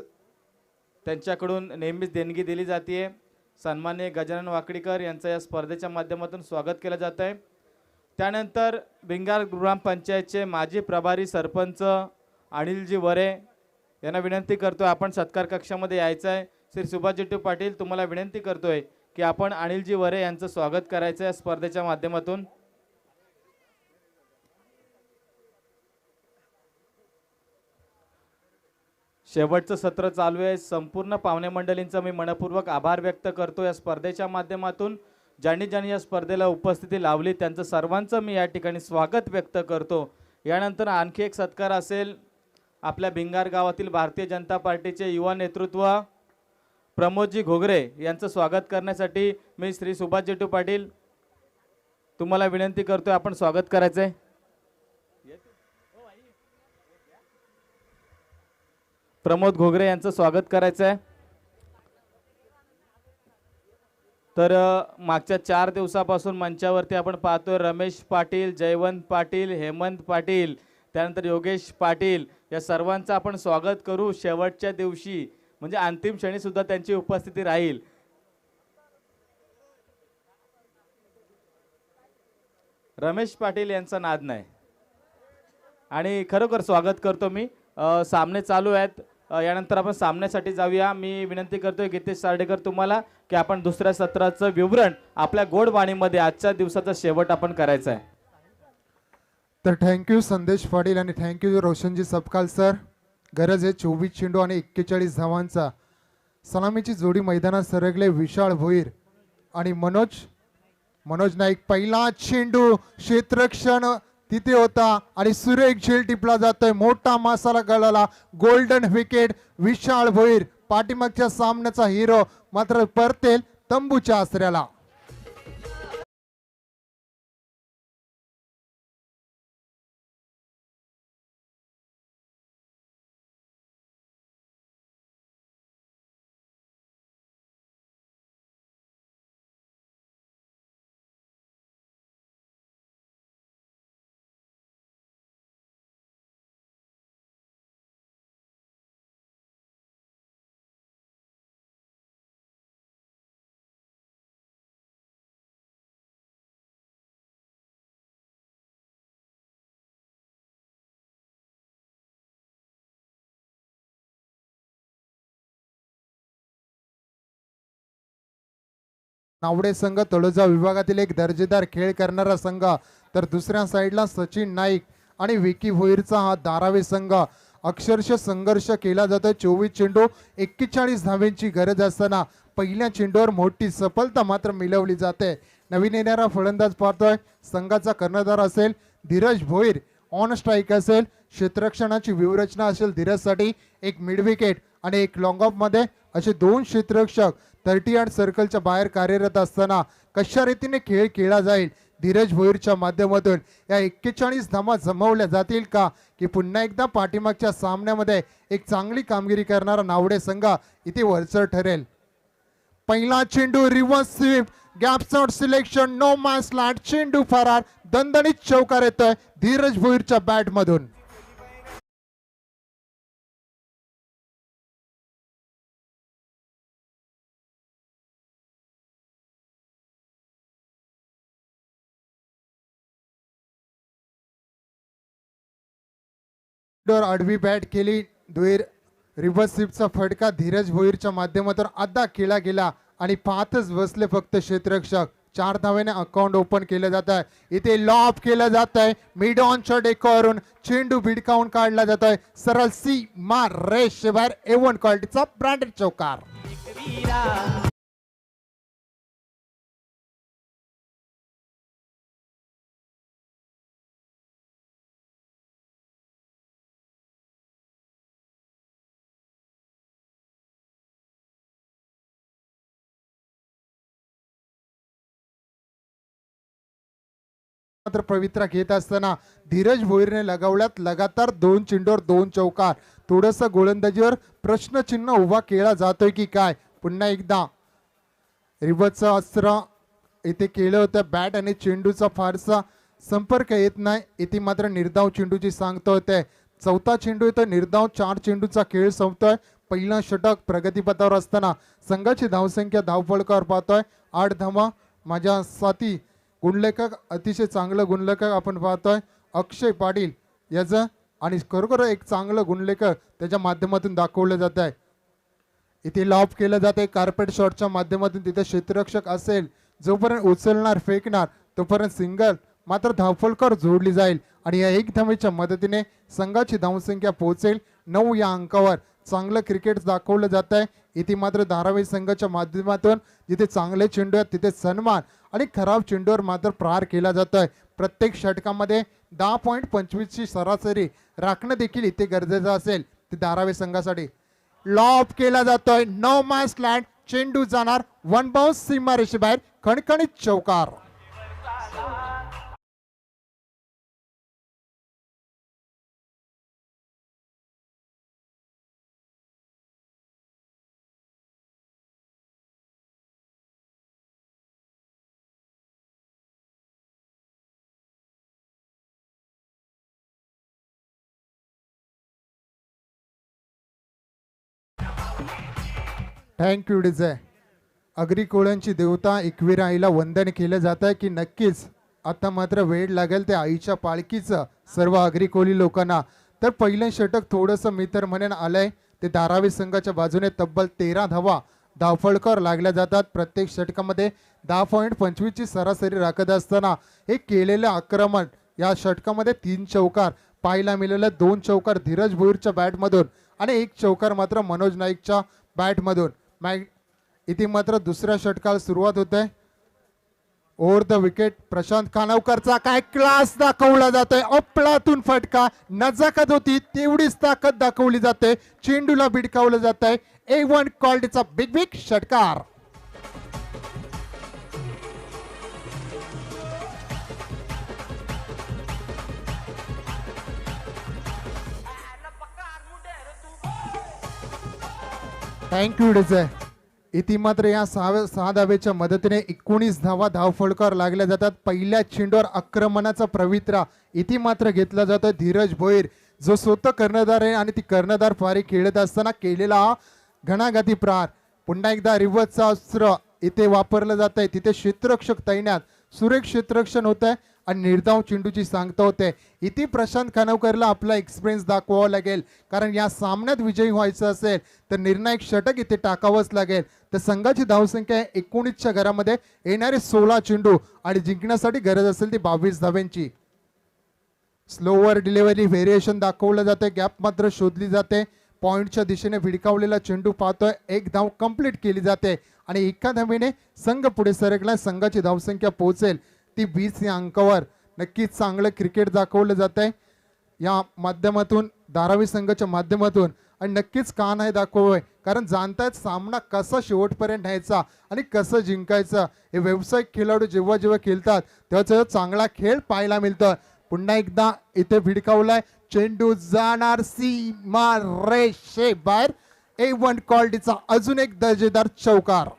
त्यांच्याकडून नेहमीच देणगी दिली जाते. सन्माननीय गजानन वाकडीकर यांचं या स्पर्धेच्या माध्यमातून स्वागत केलं जात आहे. त्यानंतर भिंगार ग्रामपंचायतचे माजी प्रभारी सरपंच अनिलजी वरे यांना विनंती करतोय आपण सत्कार कक्षामध्ये यायचं आहे. श्री सुभाष जेटू पाटील तुम्हाला विनंती करतोय की आपण अनिलजी वरे यांचं स्वागत करायचं आहे स्पर्धेच्या माध्यमातून. शेवटचं सत्र चालू आहे. संपूर्ण पाहुणे मंडळींचा मी मनपूर्वक आभार व्यक्त करतो या स्पर्धेच्या माध्यमातून. ज्यांनी ज्यांनी या स्पर्धेला उपस्थिती लावली त्यांचं सर्वांचं मी या ठिकाणी स्वागत व्यक्त करतो. यानंतर आणखी एक सत्कार असेल. आपल्या भिंगार गावातील भारतीय जनता पार्टीचे युवा नेतृत्व प्रमोदजी घोगरे यांचं स्वागत करण्यासाठी मी श्री सुभाष जेटू पाटील तुम्हाला विनंती करतोय आपण स्वागत करायचंय. प्रमोद घोगरे यांचं स्वागत करायचं आहे. तर मागच्या 4 दिवसापासून मंचावरती आपण पाहतोय रमेश पाटील, जयवंत पाटील, हेमंत पाटील, त्यानंतर योगेश पाटील या सर्वांचं आपण स्वागत करू. शेवटच्या दिवशी म्हणजे अंतिम क्षणी सुद्धा त्यांची उपस्थिती राहील. रमेश पाटील यांचा नाद नाही आणि खरोखर स्वागत करतो मी. सामने चालू आहेत. यानंतर आपण सामन्यासाठी जाऊया. मी विनंती करतोय गीतेश सार्डेकर तुम्हाला की आपण दुसऱ्या सत्राचं विवरण आपल्या गोड वाणीमध्ये आजच्या दिवसाचा शेवट आपण करायचा आहे. तर थँक्यू संदेश पाटील आणि थँक्यू रोशनजी सकपाळ सर. गरज आहे 24 चेंडू आणि 41 धावांचा. सलामीची जोडी मैदानात सरकले विशाल भोईर आणि मनोज नाईक. पहिला चेंडू क्षेत्ररक्षण तिथे होता आणि सुरेख झेल टिपला जातोय. मोठा मासाला गळाला. गोल्डन विकेट विशाल भोईर पाठीमागच्या सामन्याचा हिरो मात्र परतेल तंबूच्या आसऱ्याला. नावडे संघ तळोजा विभागातील एक दर्जेदार खेळ करणारा संघ, तर दुसऱ्या साईडला सचिन नाईक आणि विकी भोईरचा हा धारावी संघ. अक्षरशः संघर्ष केला जातो. 24 चेंडू 41 धावेंची गरज असताना पहिल्या चेंडूवर मोठी सफलता मात्र मिळवली जाते. नवीन येणारा फलंदाज पाहतोय संघाचा कर्णधार असेल धीरज भोईर, ऑन स्ट्राईक असेल, क्षेत्ररक्षणाची व्यूहरचना असेल धीरजसाठी एक मिड विकेट आणि एक लॉंग ऑफ मध्ये असे दोन क्षेत्ररक्षक 38 सर्कलच्या बाहेर कार्यरत असताना कशा रीतीने खेळ खेळला जाईल धीरज भोईरच्या माध्यमातून या 41 धावा जमवल्या जातील का, की पुन्हा एकदा पाठीमागच्या सामन्यामध्ये एक चांगली कामगिरी करणारा नावडे संघ इथे वरचढ ठरेल. पहिला चेंडू reverse sweep, gap shot selection, no match land, चेंडू फरार, दणदणीत चौकार येतोय धीरज भोईरच्या बॅट मधून. आडवी बॅट केली द्वेर, रिव्हर्स स्वीपचा फटका धीरज भोईरच्या माध्यमातून अद्दा केला गेला आणि पाहतच बसले फक्त क्षेत्ररक्षक. 4 धावेने अकाउंट ओपन केलं जात आहे. इथे लॉब केलं जात आहे मिड ऑनच्या डेकोवरून, चेंडू भिडकावून काढला जात आहे सरळ सी मार रेष बाहेर. A1 क्वालिटीचा ब्रँडेड चौकार. मात्र पवित्रा घेत असताना धीरज भोईरने लगावल्यात लगातार 2 चेंडूवर 2 चौकार. थोडस गोलंदाजीवर प्रश्नचिन्ह उभा केला जातोय की काय. पुन्हा एकदा रिव्हर्सचं अस्त्र इथे केलं होतं. बॅट आणि चेंडूचा फारसा संपर्क येत नाही. इथे मात्र निर्धाव चेंडूची सांगता होते. चौथा चेंडू इथं निर्धाव 4 चेंडूचा खेळ संपतोय. पहिला षटक प्रगतीपथावर असताना संघाची धावसंख्या धावफलकावर पाहतोय 8 धावा. माझ्या साथी गुणलेखक अतिशय चांगलं गुणलेखक आपण पाहतोय अक्षय पाटील याचं, आणि खरोखर एक चांगलं गुणलेखक त्याच्या माध्यमातून दाखवलं जात आहे. इथे लॉब केलं जाते कार्पेट शॉटच्या माध्यमातून. तिथे क्षेत्ररक्षक असेल जोपर्यंत उचलणार फेकणार तोपर्यंत सिंगल मात्र धावफलकावर जोडली जाईल आणि या 1 धावेच्या मदतीने संघाची धावसंख्या पोहोचेल 9 या अंकावर. चांगलं क्रिकेट दाखवलं जात आहे. इथे मात्र धारावी संघाच्या माध्यमातून जिथे चांगले चेंडू आहेत तिथे सन्मान आणि खराब चेंडूवर मात्र प्रहार केला जातोय. प्रत्येक षटकामध्ये 10.25 ची सरासरी राखणं देखील इथे गरजेचं असेल ते धारावी संघासाठी. लॉब केला जातोय, नो मॅच लँड, चेंडू जाणार 1 बाउन्स सीमारेषेबाहेर, खणखणीत चौकार. Thank you DJ. अग्री कोळ्यांची देवता एकवीर आईला वंदन केलं जात आहे की नक्कीच आता मात्र वेळ लागेल ते आईच्या पालखीचं सर्व अग्री कोळी लोकांना. तर पहिलं षटक थोडंसं मी तर म्हणेन आलंय ते धारावी संघाच्या बाजूने. तब्बल 13 धावा धावफलकावर लागल्या जातात. प्रत्येक षटकामध्ये 10.25 ची सरासरी राखत असताना हे केलेलं आक्रमण या षटकामध्ये 3 चौकार पाहायला मिळालं. 2 चौकार धीरज भोईरच्या बॅटमधून आणि 1 चौकार मात्र मनोज नाईकच्या बॅटमधून. इथे मात्र दुसऱ्या षटकाला सुरुवात होते. ओव्हर द विकेट प्रशांत खानावकरचा काय क्लास दाखवला जातोय. अफलातून फटका, नजाकत होती तेवढीच ताकद दाखवली जाते. चेंडूला भिडकावलं जात आहे. A1 क्वालिटीचा बिग बिग षटकार. Thank you DJ. इथे मात्र या 6 धावेच्या मदतीने 19 धावा धावफलकावर लागल्या जातात. पहिल्या चेंडूवर आक्रमणाचा पवित्रा इथे मात्र घेतला जातो धीरज भोईर जो स्वतः कर्णधार आहे आणि ती कर्णधार फारी खेळत असताना केलेला हा घणाघाती प्रहार. पुन्हा एकदा रिव्हर्सचा अस्त्र इथे वापरलं जात आहे. तिथे क्षेत्ररक्षक तैनात सुरेख क्षेत्ररक्षण होत आहे आणि निर्धाव चेंडूची सांगता होते. इथे प्रशांत खानवकरला आपला एक्सपिरियन्स दाखवावा लागेल, कारण या सामन्यात विजयी व्हायचं असेल तर निर्णायक षटक इथे टाकावंच लागेल. तर संघाची धावसंख्या आहे 19च्या घरामध्ये, येणारे 16 चेंडू आणि जिंकण्यासाठी गरज असेल ती 22 धाव्यांची. स्लोवर डिलिव्हरी व्हेरिएशन दाखवलं जाते, गॅप मात्र शोधली जाते. पॉइंटच्या दिशेने भिडकावलेला चेंडू पाहतोय, एक धाव कंप्लीट केली जाते आणि एका धावेने संघ पुढे सरकला. संघाची धावसंख्या पोहोचेल ती 20 या अंकावर. नक्कीच चांगलं क्रिकेट दाखवलं जात आहे या माध्यमातून, धारावी संघाच्या माध्यमातून. आणि नक्कीच का नाही दाखवय, कारण जाणतायत सामना कसा शेवटपर्यंत न्यायचा आणि कसं जिंकायचं. हे व्यावसायिक खेळाडू जेव्हा जेव्हा खेळतात तेव्हा चांगला खेळ पाहायला मिळतं. पुन्हा एकदा इथे भिडकावलाय, चेंडू जाणार सीमा रेषे बाहेर. A1 क्वालिटीचा अजून एक दर्जेदार चौकार.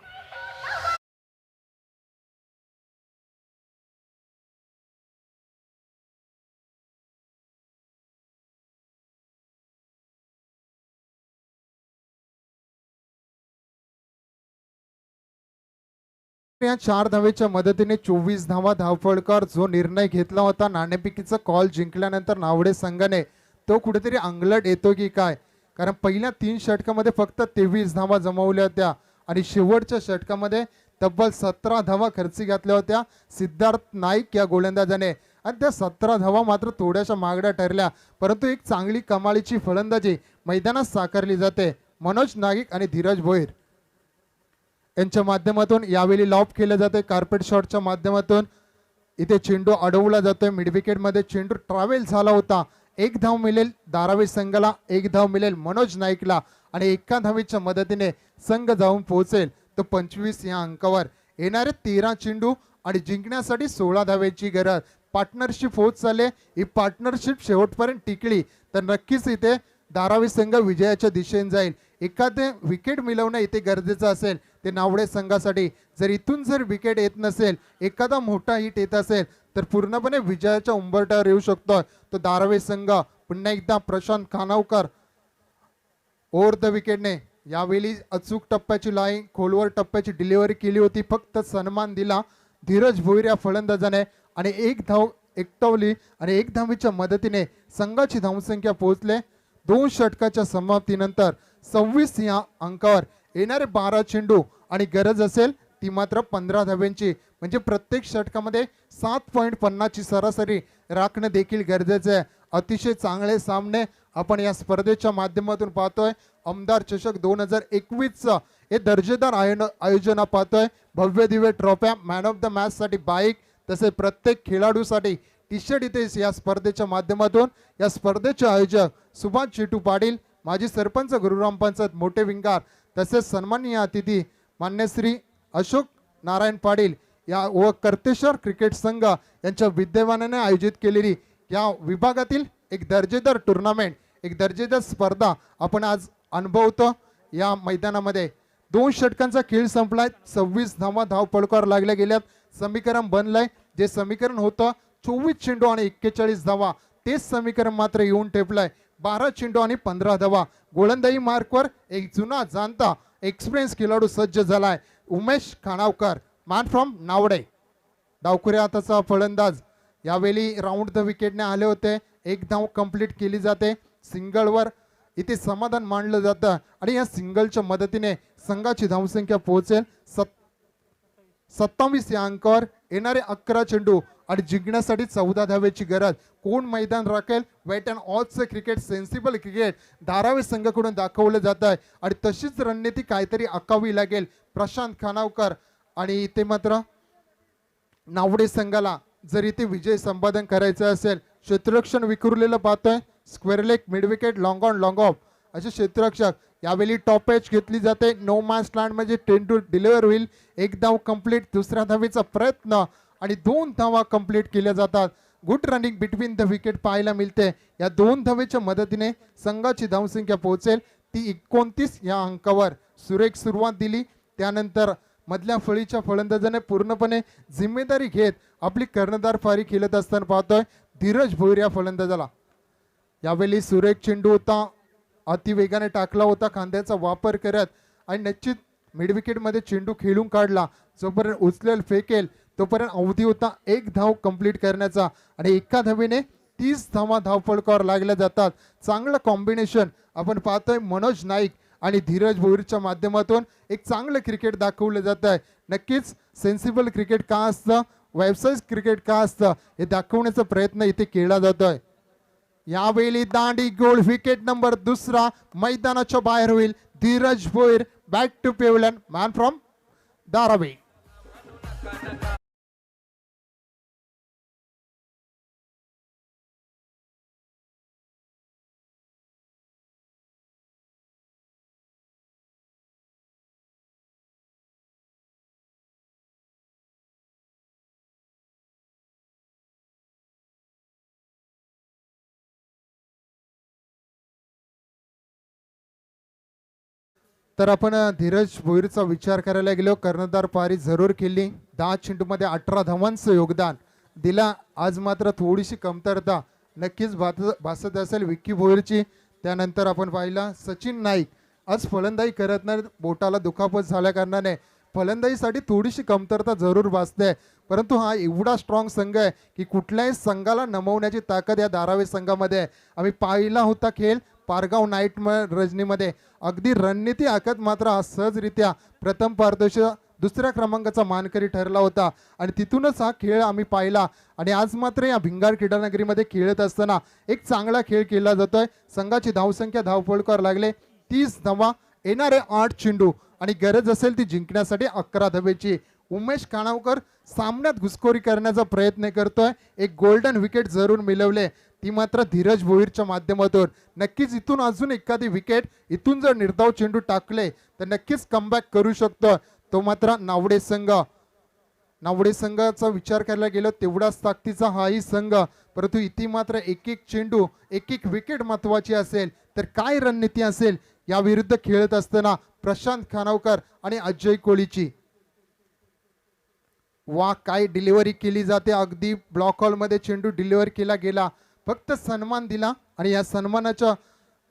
या 4 धावेच्या मदतीने 24 धावा धावफलकार जो निर्णय घेतला होता नाणेफेकीचा कॉल जिंकल्यानंतर नावडे संघाने, तो कुठेतरी अंगलट येतो की काय. कारण पहिल्या 3 षटकामध्ये फक्त 23 धावा जमवल्या होत्या आणि शेवटच्या षटकामध्ये तब्बल 17 धावा खर्ची घातल्या होत्या सिद्धार्थ नाईक या गोलंदाजाने. आणि त्या 17 धावा मात्र थोड्याशा मागड्या ठरल्या, परंतु एक चांगली कमालीची फलंदाजी मैदानात साकारली जाते. मनोज नाईक आणि धीरज भोईर यांच्या माध्यमातून यावेळी लॉब केलं जाते कार्पेट शॉटच्या माध्यमातून. इथे चेंडू अडवला जातोय, मिड विकेट मध्ये चेंडू ट्रॅव्हल झाला होता. एक धाव मिळेल धारावी संघाला, एक धाव मिळेल मनोज नाईकला आणि एका धावीच्या मदतीने संघ जाऊन पोहोचेल तो 25 या अंकावर. येणारे 13 चेंडू आणि जिंकण्यासाठी 16 धावेची गरज. पार्टनरशिप होत चालले, ही पार्टनरशिप शेवटपर्यंत टिकली तर नक्कीच इथे धारावी संघ विजयाच्या दिशेने जाईल. एखादे विकेट मिळवणं इथे गरजेचं असेल ते नावडे संघासाठी. जर इथून जर विकेट येत नसेल, एखादा मोठा हिट येत असेल तर पूर्णपणे विजयाच्या उंबरठ्यावर येऊ शकतो तो धारावी संघ. पुन्हा एकदा प्रशांत खानावकर ओव्हर द विकेटने यावेळी अचूक टप्प्याची लाईन, खोलवर टप्प्याची डिलिव्हरी केली होती. फक्त सन्मान दिला धीरज भोईर या फलंदाजाने आणि एक धाव एकटवली आणि एक धावीच्या मदतीने संघाची धावसंख्या पोहोचले 2 षटकाच्या समाप्तीनंतर 26 या अंकावर. येणारे 12 चेंडू आणि गरज असेल ती मात्र 15 धाव्यांची. म्हणजे प्रत्येक षटकामध्ये 7.50 ची सरासरी राखणं देखील गरजेचं आहे. अतिशय चांगले सामने आपण या स्पर्धेच्या माध्यमातून पाहतोय. आमदार चषक 2021चं हे दर्जेदार आयोजन पाहतोय. भव्य Divya ट्रॉफ्या, man of the match साठी बाईक, तसे प्रत्येक खेळाडूसाठी टी शर्ट इथे या स्पर्धेच्या माध्यमातून. या स्पर्धेचे आयोजक सुभाष चिटू पाटील, माजी सरपंच गुरुराम पंचायत मोठे विंगार, तसेच सन्माननीय अतिथी मान्य श्री अशोक नारायण पाटील या व कर्तेश्वर क्रिकेट संघ यांच्या विद्यमानाने आयोजित केलेली या विभागातील एक दर्जेदार टुर्नामेंट, एक दर्जेदार स्पर्धा आपण आज अनुभवतो या मैदानामध्ये. 2 षटकांचा खेळ संपलाय, 26 धावा धावफलकावर लागल्या गेल्यात. समीकरण बनलंय, जे समीकरण होतं 24 चेंडू आणि 41 धावा, तेच समीकरण मात्र येऊन ठेपलंय 12 चेंडू आणि 15 धावा. गोलंदाजी मार्कवर एक जुना जाणता एक्सपिरियन्स खेळाडू सज्ज झालाय, उमेश खानावकर, मॅन फ्रॉम नावडे. डावखुरे हाताचा फलंदाज यावेळी राऊंड द विकेटने आले होते. एक धाव कंप्लीट केली जाते. सिंगलवर इथे समाधान मानलं जातं आणि या सिंगलच्या मदतीने संघाची धावसंख्या पोहोचेल 27 या अंकावर. येणारे 11 चेंडू आणि जिंकण्यासाठी 14 धावेची गरज. कोण मैदान राखेल? वेट अँड ऑलचं क्रिकेट, सेन्सिबल क्रिकेट धारावी संघाकडून दाखवलं जात आहे आणि तशीच रणनीती काहीतरी आखावी लागेल प्रशांत खानावकर. आणि इथे मात्र नावडे संघाला जर इथे विजय संपादन करायचं असेल, क्षेत्ररक्षण विखुरलेलं पाहतोय. Square leg, mid wicket, long on long of असे क्षेत्ररक्षक. यावेळी टॉप एच घेतली जाते. नो मॅच लँड म्हणजे 10 टू डिलिव्हर होईल. एक धाव कंप्लीट, दुसऱ्या धावेचा प्रयत्न आणि 2 धावा कंप्लीट केल्या जातात. Good running between the wicket पाहायला मिळते. या 2 धावेच्या मदतीने संघाची धावसंख्या पोहोचेल ती 29 या अंकावर. सुरेख सुरुवात दिली, त्यानंतर मधल्या फळीच्या फलंदाजाने पूर्णपणे जिम्मेदारी घेत आपली कर्णधार फारी खेळत असताना पाहतोय धीरज भोईर या फलंदाजाला. यावेळी सुरेख चेंडू होता, अतिवेगाने टाकला होता खांद्याचा वापर करत आणि निश्चित मिड विकेटमध्ये चेंडू खेळून काढला. जोपर्यंत उचलेल फेकेल तोपर्यंत अवधी होता 1 धाव कंप्लीट करण्याचा आणि एका धावेने 30 धावा धावफलकावर लागल्या जातात. चांगलं कॉम्बिनेशन आपण पाहतोय मनोज नाईक आणि धीरज भोईरच्या माध्यमातून एक चांगलं क्रिकेट दाखवलं जात आहे. नक्कीच सेन्सिबल क्रिकेट का असतं, व्यावसायिक क्रिकेट का असतं हे दाखवण्याचा प्रयत्न इथे केला जातोय. यावेळी दांडी गोल विकेट नंबर 2 मैदानाच्या बाहेर होईल. Dheeraj Bhoir back to pavilion man from Dharavi. तर आपण धीरज भोईरचा विचार करायला गेलो. कर्णधार पारी जरूर केली. 10 चेंडूमध्ये 18 धावांचं योगदान दिला. आज मात्र थोडीशी कमतरता नक्कीच भासत असेल विक्की भोईरची. त्यानंतर आपण पाहिला सचिन नाईक आज फलंदाजी करत नाही, बोटाला दुखापत झाल्या कारणाने फलंदाजीसाठी थोडीशी कमतरता जरूर भासते. परंतु हा एवढा स्ट्रॉंग संघ आहे की कुठल्याही संघाला नमवण्याची ताकद या धारावी संघामध्ये आहे. आम्ही पाहिला होता खेळ पारगाव नाईट रजनीमध्ये. अगदी रणनीती आखत मात्र हा सहजरित्या प्रथम पारदर्शक 2ऱ्या क्रमांकाचा मानकरी ठरला होता आणि तिथूनच हा खेळ आम्ही पाहिला. आणि आज मात्र या भिंगार क्रीडानगरीमध्ये खेळत असताना एक चांगला खेळ केला जातोय. संघाची धावसंख्या धावफलकावर लागले 30 धावा, येणारे 8 चेंडू आणि गरज असेल ती जिंकण्यासाठी 11 धावेची. उमेश काणावकर सामन्यात घुसखोरी करण्याचा प्रयत्न करतोय. एक गोल्डन विकेट जरूर मिळवले, ती मात्र धीरज भोईरच्या माध्यमातून. नक्कीच इथून अजून एखादी विकेट, इथून जर निर्धाव चेंडू टाकले तर नक्कीच कमबॅक करू शकतो तो मात्र नावडे संघ. नावडे संघाचा विचार करायला गेलो तेवढाच ताकदीचा हाही संघ, परंतु इथे मात्र एक एक चेंडू एक एक विकेट महत्वाची असेल तर काय रणनीती असेल या विरुद्ध खेळत असताना प्रशांत खानावकर आणि अजय कोहलीची. वा काय डिलिव्हरी केली जाते. अगदी ब्लॉक हॉलमध्ये चेंडू डिलिव्हर केला गेला, फक्त सन्मान दिला आणि या सन्मानाच्या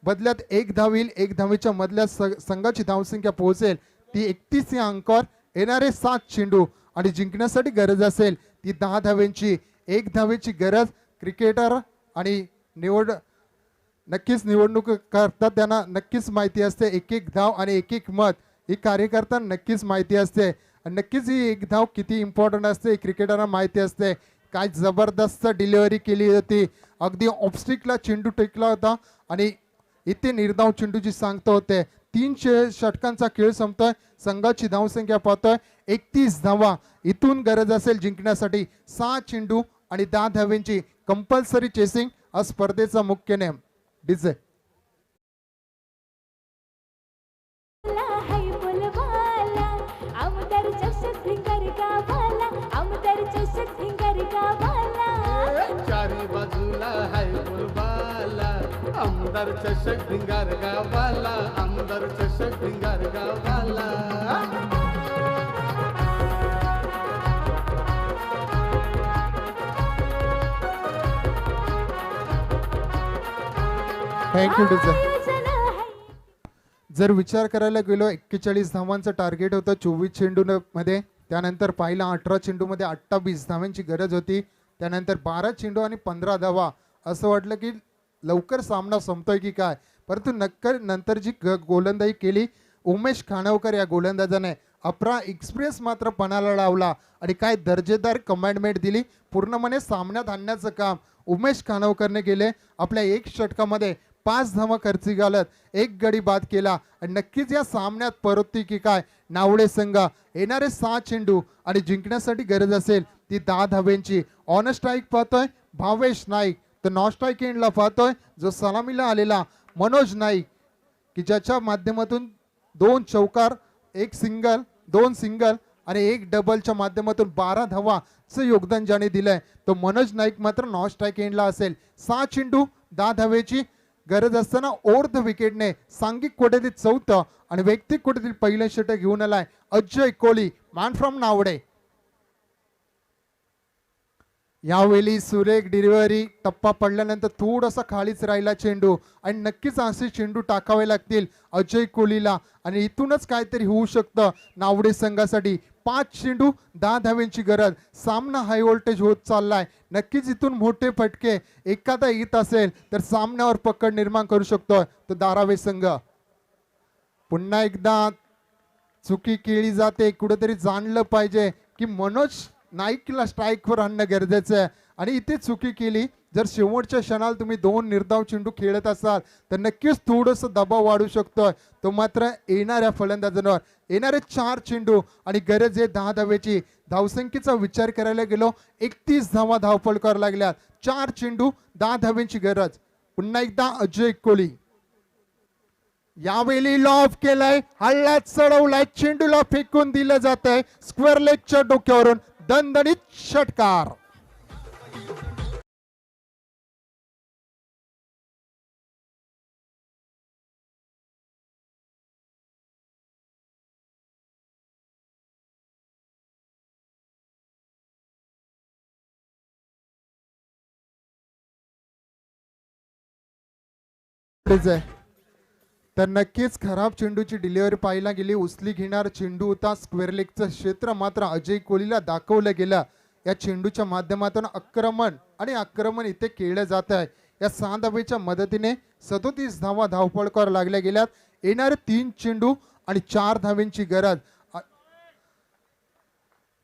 बदल्यात 1 धाव येईल. 1 धावेच्या मधल्या संघाची धावसंख्या पोहोचेल ती 31 या अंकावर. येणारे 7 चेंडू आणि जिंकण्यासाठी गरज असेल ती 10 धावेंची. 1 धावेची गरज क्रिकेटर आणि निवडणूक करतात त्यांना नक्कीच माहिती असते. एक एक धाव आणि एक एक मत ही कार्यकर्त्यांना नक्कीच माहिती असते आणि नक्कीच ही 1 धाव किती इम्पॉर्टंट असते क्रिकेटरना माहिती असते. काय जबरदस्त डिलिव्हरी केली होती. अगदी ऑफस्टिकला चेंडू टेकला होता आणि इथे निर्धाव चेंडूची सांगता होते. 3 षटकांचा खेळ संपतोय. संघाची धावसंख्या पाहतोय 31 धावा. इथून गरज असेल जिंकण्यासाठी 6 चेंडू आणि 10 धावेंची कंपल्सरी चेसिंग हा स्पर्धेचा मुख्य नेम. डीजे चारी बाजूला हाय बोलबाला, आमदार चषक भिंगार गावाला, आमदार चषक भिंगार गावाला. Thank you DJ. जर विचार करायला गेलो 41 धावांचं टार्गेट होतं 24 चेंडूमध्ये. त्यानंतर पाहिला 18 चेंडूमध्ये 28 धावांची गरज होती. त्यानंतर 12 चेंडू आणि 15 धावा. असं वाटलं की लवकर सामना संपतोय की काय, परंतु नंतर जी गोलंदाजी केली उमेश खानावकर या गोलंदाजाने अपरा एक्सप्रेस मात्र पणाला लावला आणि काय दर्जेदार कमांडमेंट दिली. पूर्णपणे सामन्यात आणण्याचं काम उमेश खानावकरने केले. आपल्या 1 षटकामध्ये 5 धावा खर्ची घालत 1 गडी बाद केला आणि नक्कीच या सामन्यात परतती की काय नावडे संघ. येणारे 6 चेंडू आणि जिंकण्यासाठी गरज असेल ती 10 धावेंची. ऑन स्ट्राईक पाहतोय भावेश नाईक, तर नॉन स्ट्राईक एंडला पाहतोय जो सलामीला आलेला मनोज नाईक की ज्याच्या माध्यमातून 2 चौकार 1 सिंगल 2 सिंगल आणि 1 डबलच्या माध्यमातून 12 धावाचं योगदान ज्याने दिलंय तो मनोज नाईक मात्र नॉन स्ट्राईक एंडला असेल. 6 चेंडू 10 धावेची गरज असताना ओव्हर द विकेटने सांघिक कोट्यातील 4थं आणि वैयक्तिक कोट्यातील पहिलं षटक घेऊन आलाय अजय कोहली मॅन फ्रॉम नावडे. यावेळी सुरेख डिलिव्हरी, टप्पा पडल्यानंतर थोडासा खालीच राहिला चेंडू आणि नक्कीच असे चेंडू टाकावे लागतील अजय कोहलीला आणि इथूनच काहीतरी होऊ शकतं नावडे संघासाठी. 5 चेंडू 10 धाव्यांची गरज. सामना हाय व्होल्टेज होत चाललाय. नक्कीच इथून मोठे फटके एखादा येत असेल तर सामन्यावर पकड निर्माण करू शकतो तो धारावी संघ. पुन्हा एकदा चुकी केली जाते. कुठेतरी जाणलं पाहिजे की मनोज नाईकला स्ट्राईकवर आणणं गरजेचं आहे आणि इथे चुकी केली. जर शेवटच्या क्षणाला तुम्ही 2 निर्धाव चेंडू खेळत असाल तर नक्कीच थोडंसं दबाव वाढू शकतोय तो मात्र येणाऱ्या फलंदाजांवर. येणारे 4 चेंडू आणि गरज आहे 10 धावेची. धावसंख्येचा विचार करायला गेलो 31 धावा धावपळ करायला लागल्यात. 4 चेंडू 10 धावेची गरज. पुन्हा एकदा अजय कोहली यावेळी लॉफ केलाय, हल्ल्यात चढवलाय, चेंडूला फेकून दिलं जात आहे स्क्वेअर लेगच्या डोक्यावरून. दणदणीत षटकार. तर नक्कीच खराब चेंडूची डिलिव्हरी पाहायला गेली. उचली घेणार चेंडू होता. स्क्वेअर लेगचं क्षेत्र मात्र अजय कोहलीला दाखवलं गेलं. या चेंडूच्या माध्यमातून आक्रमण इथे केलं जात आहे. या 6 धावेच्या मदतीने 37 धावा धावपळकर लागल्या गेल्यात. येणारे 3 चेंडू आणि 4 धावेंची गरज.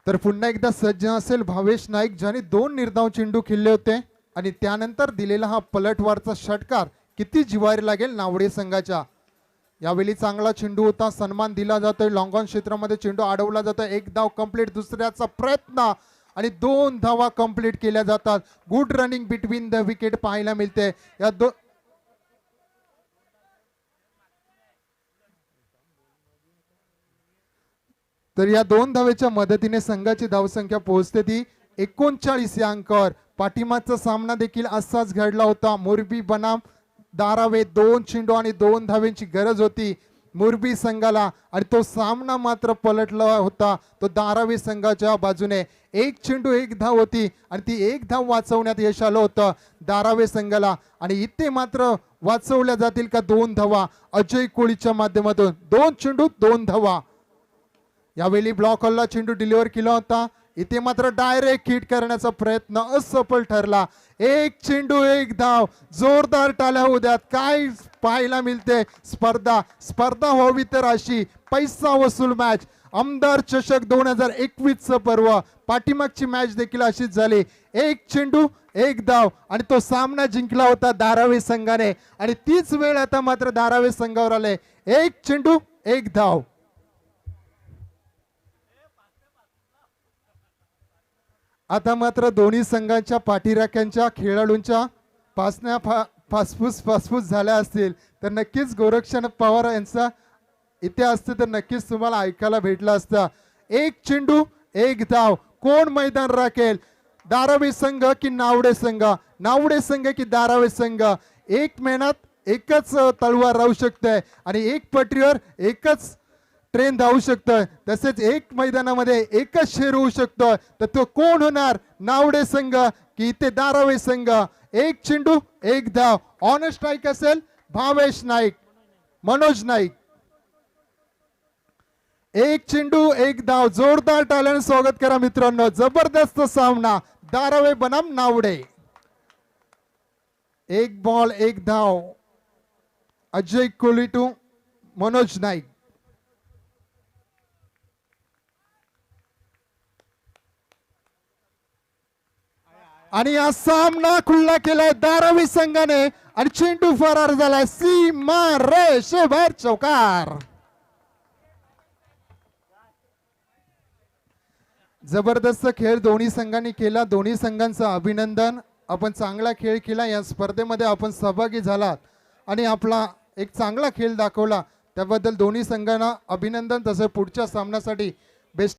तर पुन्हा एकदा सज्ज असेल भावेश नाईक ज्याने 2 निर्धाव चेंडू खेळले होते आणि त्यानंतर दिलेला हा पलटवारचा षटकार किती जिवारी लागेल नावडे संघाच्या. यावेळी चांगला चेंडू होता. सन्मान दिला जातोय. लॉंग ऑन क्षेत्रामध्ये चेंडू अडवला जातोय. 1 धाव कंप्लीट. दुसऱ्याचा प्रयत्न आणि 2 धावा कंप्लीट केल्या जातात. Good running between the wicket पाहायला मिळते. या तर या 2 धावेच्या मदतीने संघाची धावसंख्या पोहोचते ती 39 या अंकावर. पाठीमागचा सामना देखील असाच घडला होता. मोरबी बनाम धारावे 2 चेंडू आणि 2 धावेंची गरज होती मोरबी संघाला आणि तो सामना मात्र पलटला होता तो धारावी संघाच्या बाजूने. 1 चेंडू 1 धाव होती आणि ती 1 धाव वाचवण्यात यश आलं होतं धारावे संघाला आणि इथे मात्र वाचवल्या जातील का 2 धावा अजय कोहलीच्या माध्यमातून. 2 चेंडू 2 धावा. यावेळी ब्लॉक हॉलला चेंडू डिलिव्हर केला होता. इथे मात्र डायरेक्ट हिट करण्याचा प्रयत्न असफल ठरला. 1 चेंडू 1 धाव. जोरदार टाळ्या होऊ द्यात. काय पाहायला मिळते स्पर्धा व्हावी तर अशी पैसा वसूल मॅच. आमदार चषक 2021 पर्व. पाठीमागची मॅच देखील अशीच झाली. 1 चेंडू 1 धाव आणि तो सामना जिंकला होता धारावी संघाने आणि तीच वेळ आता मात्र धारावी संघावर आले. 1 चेंडू 1 धाव. आता मात्र दोन्ही संघांच्या पाठीराख्यांच्या खेळाडूंच्या फासफूस झाल्या असतील तर नक्कीच गोरक्षनाथ पवार यांचा इथे असते तर नक्कीच तुम्हाला ऐकायला भेटला असता. 1 चेंडू 1 धाव. कोण मैदान राखेल धारावी संघ की नावडे संघ. नावडे संघ की धारावी संघ. 1 मेहनत एकच तलवार राहू शकते आणि 1 पटरीवर एकच ट्रेन धावू शकतं. तसेच 1 मैदानामध्ये एकच शेर होऊ शकतं तर तो कोण होणार नावडे संघ की इथे धारावी संघ. 1 चेंडू 1 धाव. ऑन स्ट्राईक असेल भावेश नाईक मनोज नाईक. 1 चेंडू 1 धाव. जोरदार टाळ्याने स्वागत करा मित्रांनो. जबरदस्त सामना धारावी बनाम नावडे. 1 बॉल 1 धाव. अजय कोहली टू मनोज नाईक. आणि हा सामना खुल्ला केलाय धारावी संघाने आणि चेंडू फरार झालाय सीमा रेषेबाहेर. चौकार. जबरदस्त खेळ दोन्ही संघांनी केला. दोन्ही संघांचं अभिनंदन. आपण चांगला खेळ केला. या स्पर्धेमध्ये आपण सहभागी झालात आणि आपला एक चांगला खेळ दाखवला त्याबद्दल दोन्ही संघांना अभिनंदन. तसं पुढच्या सामन्यासाठी